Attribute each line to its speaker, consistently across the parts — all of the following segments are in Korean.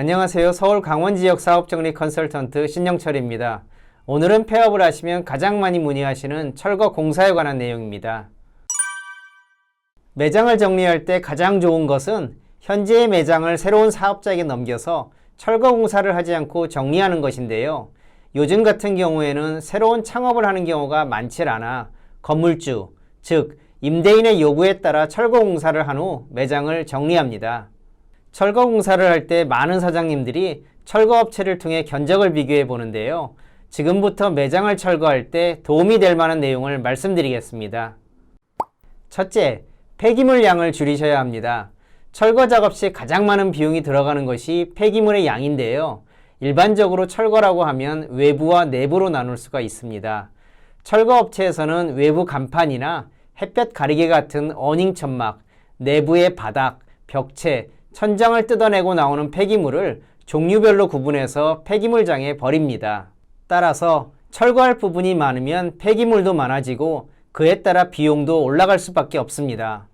Speaker 1: 안녕하세요. 서울 강원 지역 사업정리 컨설턴트 신영철입니다. 오늘은 폐업을 하시면 가장 많이 문의하시는 철거 공사에 관한 내용입니다. 매장을 정리할 때 가장 좋은 것은 현재의 매장을 새로운 사업자에게 넘겨서 철거 공사를 하지 않고 정리하는 것인데요. 요즘 같은 경우에는 새로운 창업을 하는 경우가 많지 않아 건물주, 즉 임대인의 요구에 따라 철거 공사를 한 후 매장을 정리합니다. 철거 공사를 할 때 많은 사장님들이 철거업체를 통해 견적을 비교해 보는데요. 지금부터 매장을 철거할 때 도움이 될 만한 내용을 말씀드리겠습니다. 첫째, 폐기물 양을 줄이셔야 합니다. 철거 작업 시 가장 많은 비용이 들어가는 것이 폐기물의 양인데요. 일반적으로 철거라고 하면 외부와 내부로 나눌 수가 있습니다. 철거업체에서는 외부 간판이나 햇볕 가리개 같은 어닝 천막, 내부의 바닥, 벽체, 천장을 뜯어내고 나오는 폐기물을 종류별로 구분해서 폐기물장에 버립니다. 따라서 철거할 부분이 많으면 폐기물도 많아지고 그에 따라 비용도 올라갈 수밖에 없습니다.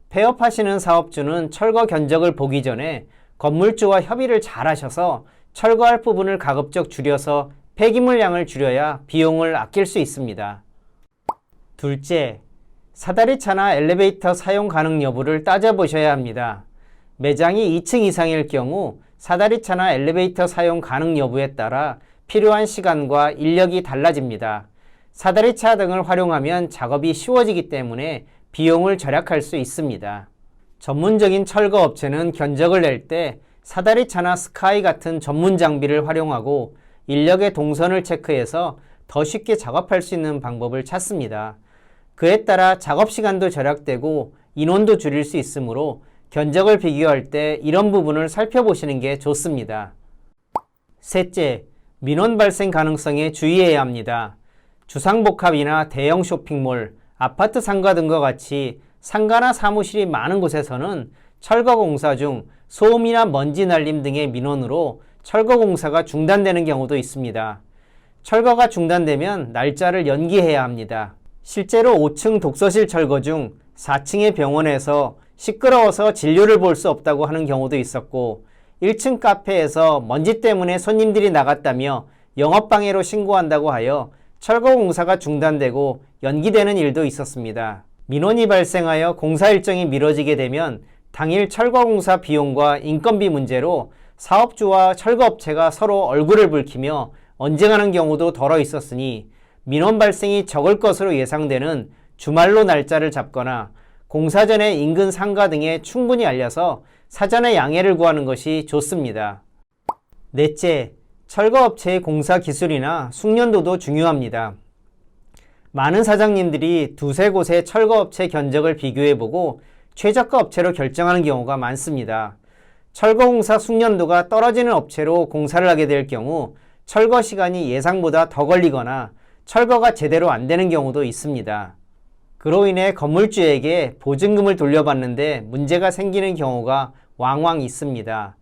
Speaker 1: 폐업하시는 사업주는 철거 견적을 보기 전에 건물주와 협의를 잘 하셔서 철거할 부분을 가급적 줄여서 폐기물 양을 줄여야 비용을 아낄 수 있습니다. 둘째, 사다리차나 엘리베이터 사용 가능 여부를 따져보셔야 합니다. 매장이 2층 이상일 경우 사다리차나 엘리베이터 사용 가능 여부에 따라 필요한 시간과 인력이 달라집니다. 사다리차 등을 활용하면 작업이 쉬워지기 때문에 비용을 절약할 수 있습니다. 전문적인 철거 업체는 견적을 낼 때 사다리차나 스카이 같은 전문 장비를 활용하고 인력의 동선을 체크해서 더 쉽게 작업할 수 있는 방법을 찾습니다. 그에 따라 작업 시간도 절약되고 인원도 줄일 수 있으므로 견적을 비교할 때 이런 부분을 살펴보시는 게 좋습니다. 셋째, 민원 발생 가능성에 주의해야 합니다. 주상복합이나 대형 쇼핑몰, 아파트 상가 등과 같이 상가나 사무실이 많은 곳에서는 철거 공사 중 소음이나 먼지 날림 등의 민원으로 철거 공사가 중단되는 경우도 있습니다. 철거가 중단되면 날짜를 연기해야 합니다. 실제로 5층 독서실 철거 중 4층의 병원에서 시끄러워서 진료를 볼 수 없다고 하는 경우도 있었고 1층 카페에서 먼지 때문에 손님들이 나갔다며 영업방해로 신고한다고 하여 철거 공사가 중단되고 연기되는 일도 있었습니다. 민원이 발생하여 공사 일정이 미뤄지게 되면 당일 철거 공사 비용과 인건비 문제로 사업주와 철거업체가 서로 얼굴을 붉히며 언쟁하는 경우도 덜어 있었으니 민원 발생이 적을 것으로 예상되는 주말로 날짜를 잡거나 공사 전에 인근 상가 등에 충분히 알려서 사전에 양해를 구하는 것이 좋습니다. 넷째, 철거업체의 공사 기술이나 숙련도도 중요합니다. 많은 사장님들이 두세 곳의 철거업체 견적을 비교해보고 최저가 업체로 결정하는 경우가 많습니다. 철거공사 숙련도가 떨어지는 업체로 공사를 하게 될 경우 철거 시간이 예상보다 더 걸리거나 철거가 제대로 안 되는 경우도 있습니다. 그로 인해 건물주에게 보증금을 돌려받는데 문제가 생기는 경우가 왕왕 있습니다.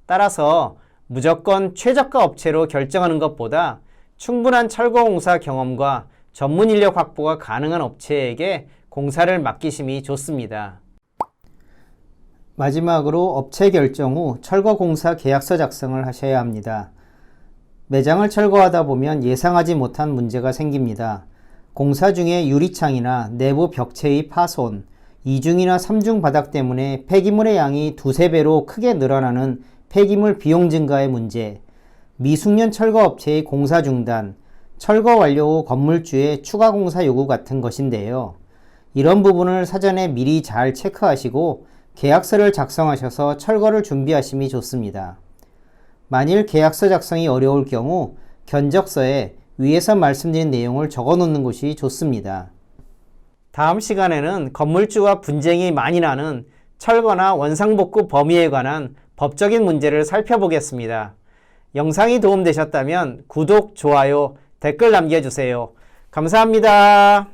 Speaker 1: 따라서 무조건 최저가 업체로 결정하는 것보다 충분한 철거공사 경험과 전문 인력 확보가 가능한 업체에게 공사를 맡기심이 좋습니다. 마지막으로 업체 결정 후 철거공사 계약서 작성을 하셔야 합니다. 매장을 철거하다 보면 예상하지 못한 문제가 생깁니다. 공사 중에 유리창이나 내부 벽체의 파손, 2중이나 3중 바닥 때문에 폐기물의 양이 두세 배로 크게 늘어나는 폐기물 비용 증가의 문제, 미숙련 철거업체의 공사 중단, 철거 완료 후 건물주의 추가 공사 요구 같은 것인데요. 이런 부분을 사전에 미리 잘 체크하시고 계약서를 작성하셔서 철거를 준비하심이 좋습니다. 만일 계약서 작성이 어려울 경우 견적서에 위에서 말씀드린 내용을 적어 놓는 것이 좋습니다. 다음 시간에는 건물주와 분쟁이 많이 나는 철거나 원상복구 범위에 관한 법적인 문제를 살펴보겠습니다. 영상이 도움되셨다면 구독, 좋아요, 댓글 남겨주세요. 감사합니다.